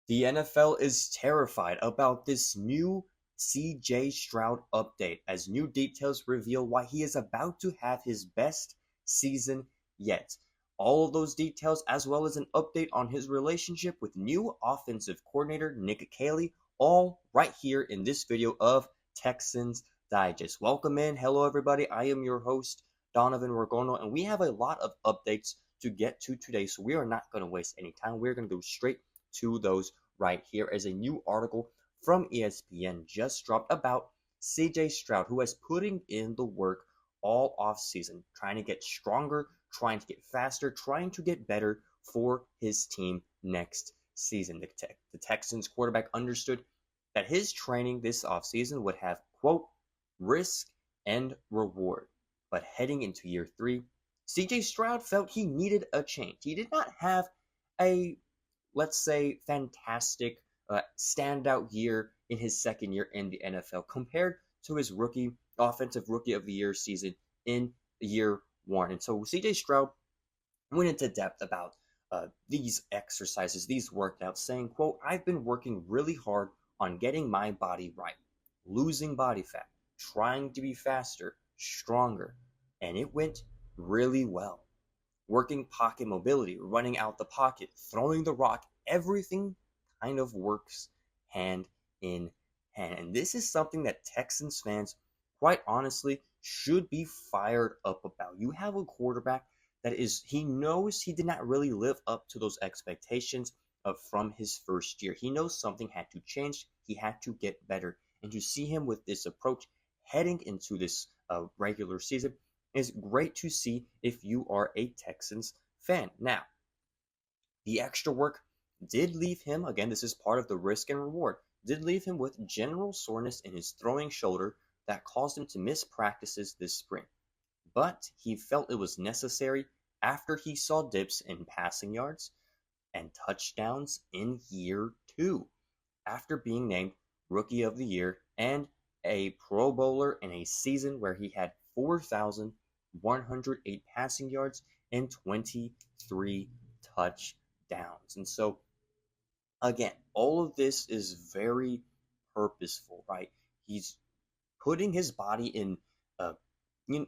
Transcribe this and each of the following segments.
The NFL is terrified about this new CJ Stroud update as new details reveal why he is about to have his best season yet. All of those details, as well as an update on his relationship with new offensive coordinator Nick Caley, all right here in this video of Texans Digest. Welcome in. Hello, everybody. I am your host, Donovan Ricondo, and we have a lot of updates to get to today, so we are not going to waste any time. We're going to go straight to those right here as a new article from ESPN just dropped about CJ Stroud, who is putting in the work all offseason, trying to get stronger, trying to get faster, trying to get better for his team next season. The Texans quarterback understood that his training this offseason would have, quote, risk and reward. But heading into year 3, CJ Stroud felt he needed a change. He did not have a, let's say, fantastic standout year in his second year in the NFL compared to his offensive rookie of the year season in year 1. And so CJ Stroud went into depth about these exercises, these workouts, saying, quote, I've been working really hard on getting my body right, losing body fat, trying to be faster, stronger, and it went really well. Working pocket mobility, running out the pocket, throwing the rock, everything kind of works hand in hand. And this is something that Texans fans, quite honestly, should be fired up about. You have a quarterback that he knows he did not really live up to those expectations from his first year. He knows something had to change. He had to get better. And to see him with this approach heading into this regular season is great to see if you are a Texans fan. Now, the extra work did leave him, again, this is part of the risk and reward, did leave him with general soreness in his throwing shoulder that caused him to miss practices this spring. But he felt it was necessary after he saw dips in passing yards and touchdowns in year 2, after being named Rookie of the Year and a Pro Bowler in a season where he had 4,108 passing yards and 23 touchdowns. And so, again, all of this is very purposeful, right? He's putting his body in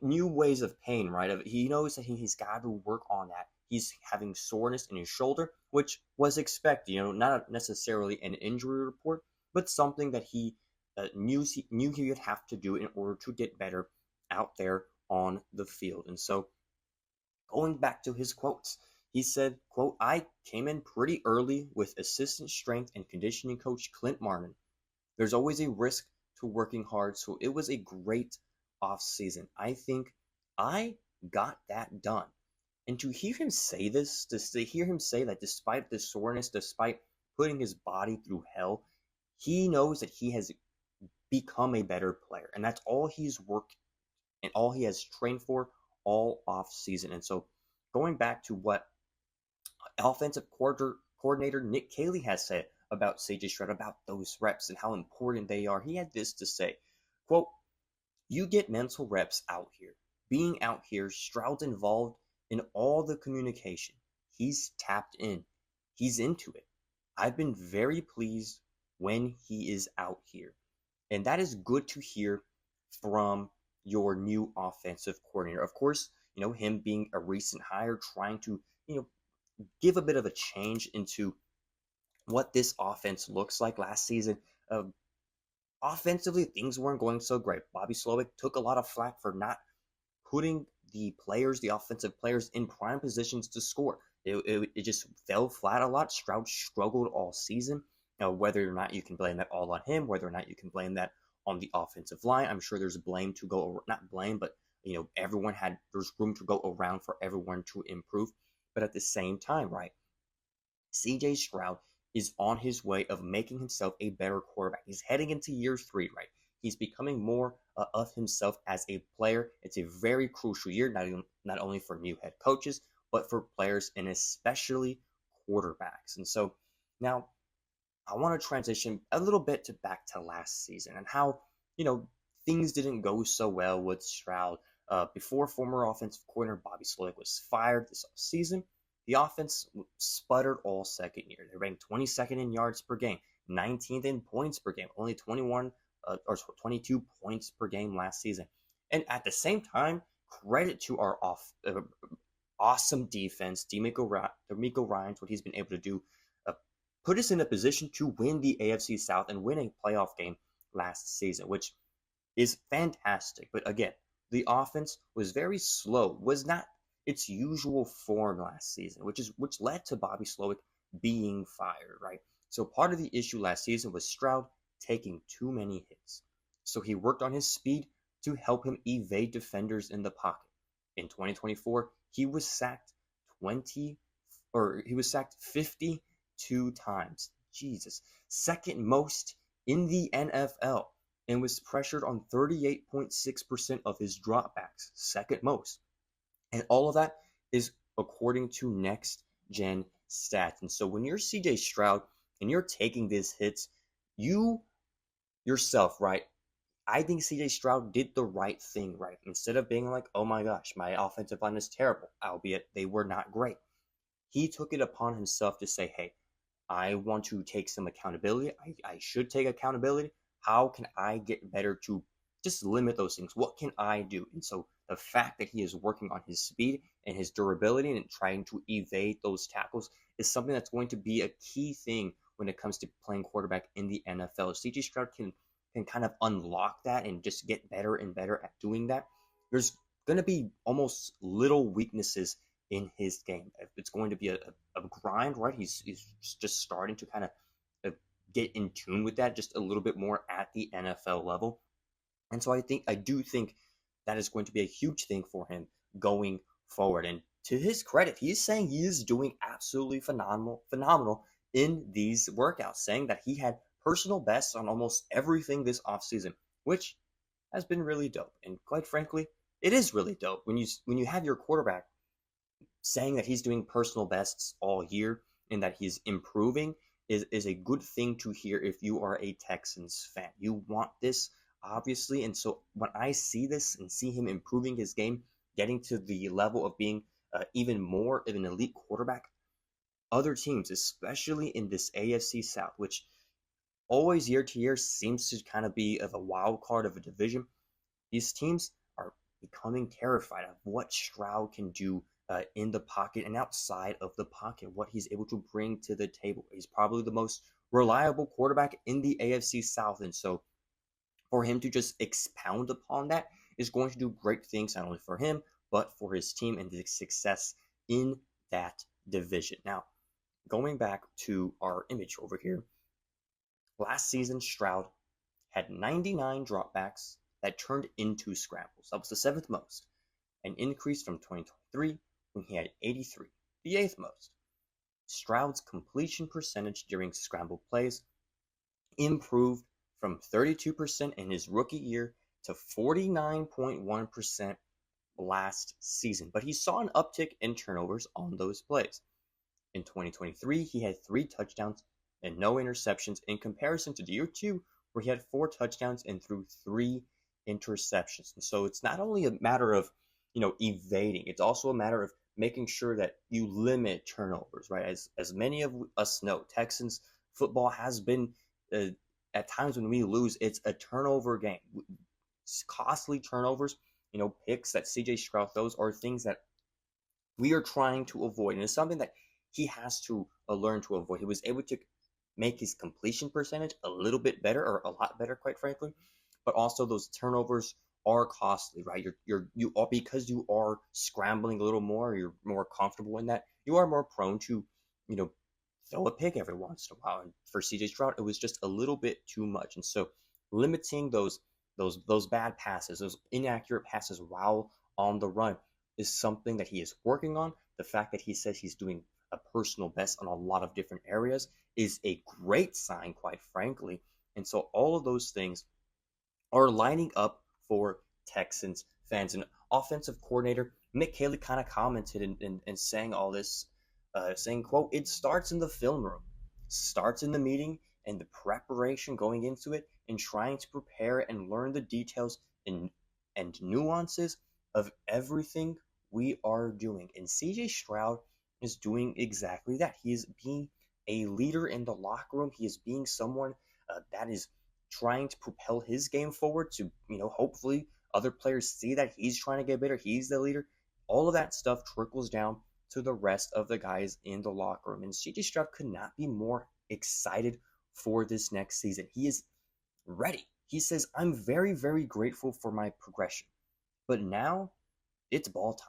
new ways of pain, right? He knows that he's got to work on that. He's having soreness in his shoulder, which was expected, not necessarily an injury report, but something that he knew he would have to do in order to get better out there on the field. And so, going back to his quotes, he said, quote, I came in pretty early with assistant strength and conditioning coach Clint Martin. There's always a risk to working hard, so it was a great offseason. I think I got that done. And to hear him say this, to hear him say that despite the soreness, despite putting his body through hell, he knows that he has become a better player. And that's all he's worked and all he has trained for all off season. And so, going back to what offensive coordinator Nick Caley has said about CJ Stroud, about those reps and how important they are, he had this to say, quote, you get mental reps out here. Being out here, Stroud's involved in all the communication. He's tapped in. He's into it. I've been very pleased when he is out here. And that is good to hear from your new offensive coordinator. Of course, him being a recent hire, trying to, give a bit of a change into what this offense looks like. Last season, offensively, things weren't going so great. Bobby Slowick took a lot of flack for not putting the offensive players in prime positions to score. It just fell flat a lot. Stroud struggled all season. Whether or not you can blame that all on him, whether or not you can blame that on the offensive line, I'm sure there's blame to go, not blame, but there's room to go around for everyone to improve. But at the same time, right, CJ Stroud is on his way of making himself a better quarterback. He's heading into year 3, right? He's becoming more of himself as a player. It's a very crucial year, not only for new head coaches, but for players and especially quarterbacks. And so now I want to transition a little bit back to last season and how, things didn't go so well with Stroud. Before former offensive coordinator Bobby Slowick was fired this season, the offense sputtered all second year. They ranked 22nd in yards per game, 19th in points per game, only 22 points per game last season. And at the same time, credit to our awesome defense, DeMeco Ryans, what he's been able to do, put us in a position to win the AFC South and win a playoff game last season, which is fantastic. But again, the offense was very slow, was not its usual form last season, which led to Bobby Slowick being fired, right? So part of the issue last season was Stroud taking too many hits. So he worked on his speed to help him evade defenders in the pocket. In 2024, he was sacked 52 times. Jesus. Second most in the NFL, and was pressured on 38.6% of his dropbacks. Second most. And all of that is according to Next Gen Stats. And so when you're CJ Stroud and you're taking these hits, you yourself, right? I think CJ Stroud did the right thing, right? Instead of being like, oh my gosh, my offensive line is terrible, albeit they were not great. He took it upon himself to say, hey, I want to take some accountability. I should take accountability. How can I get better to just limit those things? What can I do? And so the fact that he is working on his speed and his durability and trying to evade those tackles is something that's going to be a key thing when it comes to playing quarterback in the NFL. CJ Stroud can kind of unlock that and just get better and better at doing that. There's going to be almost little weaknesses in his game. It's going to be a grind, right? He's just starting to kind of get in tune with that just a little bit more at the NFL level. And so I do think that is going to be a huge thing for him going forward. And to his credit, he is saying he is doing absolutely phenomenal in these workouts, saying that he had personal bests on almost everything this offseason, which has been really dope. And quite frankly, it is really dope when you have your quarterback saying that he's doing personal bests all year and that he's improving is a good thing to hear if you are a Texans fan. You want this, obviously. And so when I see this and see him improving his game, getting to the level of being even more of an elite quarterback, other teams, especially in this AFC South, which always year to year seems to kind of be of a wild card of a division, these teams are becoming terrified of what Stroud can do in the pocket and outside of the pocket, what he's able to bring to the table. He's probably the most reliable quarterback in the AFC South. And so for him to just expound upon that is going to do great things, not only for him, but for his team and the success in that division. Now, going back to our image over here, last season, Stroud had 99 dropbacks that turned into scrambles. That was the 7th most, an increase from 2023 when he had 83, the 8th most. Stroud's completion percentage during scramble plays improved from 32% in his rookie year to 49.1% last season. But he saw an uptick in turnovers on those plays. In 2023, he had 3 touchdowns and no interceptions in comparison to the year 2, where he had 4 touchdowns and threw 3 interceptions. And so it's not only a matter of, evading, it's also a matter of making sure that you limit turnovers, right? As many of us know, Texans football has been, at times when we lose, it's a turnover game. It's costly turnovers, picks that CJ Stroud throws are things that we are trying to avoid. And it's something that he has to learn to avoid. He was able to make his completion percentage a little bit better, or a lot better, quite frankly. But also those turnovers are costly, right? You are, because you are scrambling a little more, you're more comfortable in that. You are more prone to, throw a pick every once in a while. And for CJ Stroud, it was just a little bit too much. And so limiting those bad passes, those inaccurate passes while on the run is something that he is working on. The fact that he says he's doing a personal best on a lot of different areas is a great sign, quite frankly. And so all of those things are lining up for Texans fans. And offensive coordinator Mick Haley kind of commented and saying all this, saying, quote, "It starts in the film room, starts in the meeting and the preparation going into it, and trying to prepare and learn the details and nuances of everything we are doing." And CJ Stroud is doing exactly that. He is being a leader in the locker room. He is being someone that is trying to propel his game forward to, hopefully other players see that he's trying to get better. He's the leader. All of that stuff trickles down to the rest of the guys in the locker room. And CJ Stroud could not be more excited for this next season. He is ready. He says, I'm very, very grateful for my progression. But now it's ball time.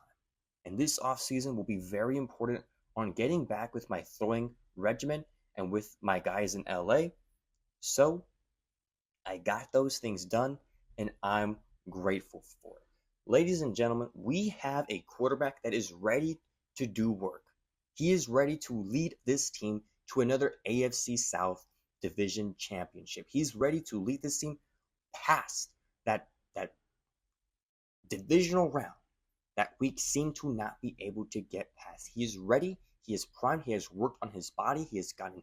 And this offseason will be very important on getting back with my throwing regimen and with my guys in LA. So I got those things done, and I'm grateful for it. Ladies and gentlemen, we have a quarterback that is ready to do work. He is ready to lead this team to another AFC South division championship. He's ready to lead this team past that divisional round that we seem to not be able to get past. He is ready. He is primed. He has worked on his body. He has gotten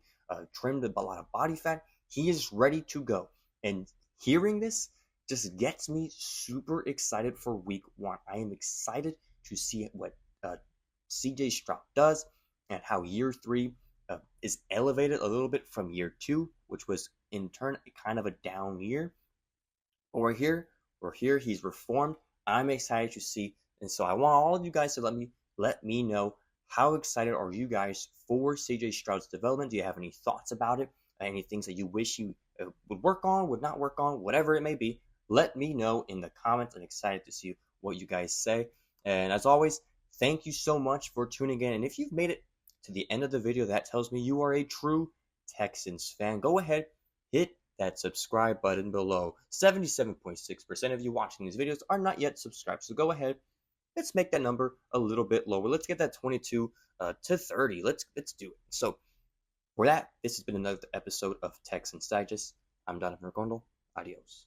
trimmed a lot of body fat. He is ready to go. And hearing this just gets me super excited for week 1. I am excited to see what CJ Stroud does and how year 3 is elevated a little bit from year 2, which was in turn kind of a down year. But we're here. He's reformed. I'm excited to see. And so I want all of you guys to let me know, how excited are you guys for CJ Stroud's development? Do you have any thoughts about it? Any things that you wish you would work on, would not work on, whatever it may be? Let me know in the comments. I'm excited to see what you guys say. And as always, thank you so much for tuning in. And if you've made it to the end of the video, that tells me you are a true Texans fan. Go ahead, hit that subscribe button below. 77.6% of you watching these videos are not yet subscribed. So go ahead. Let's make that number a little bit lower. Let's get that 22 to 30. Let's do it. So for that, this has been another episode of Texans Digest. I'm Donovan Ricondo. Adios.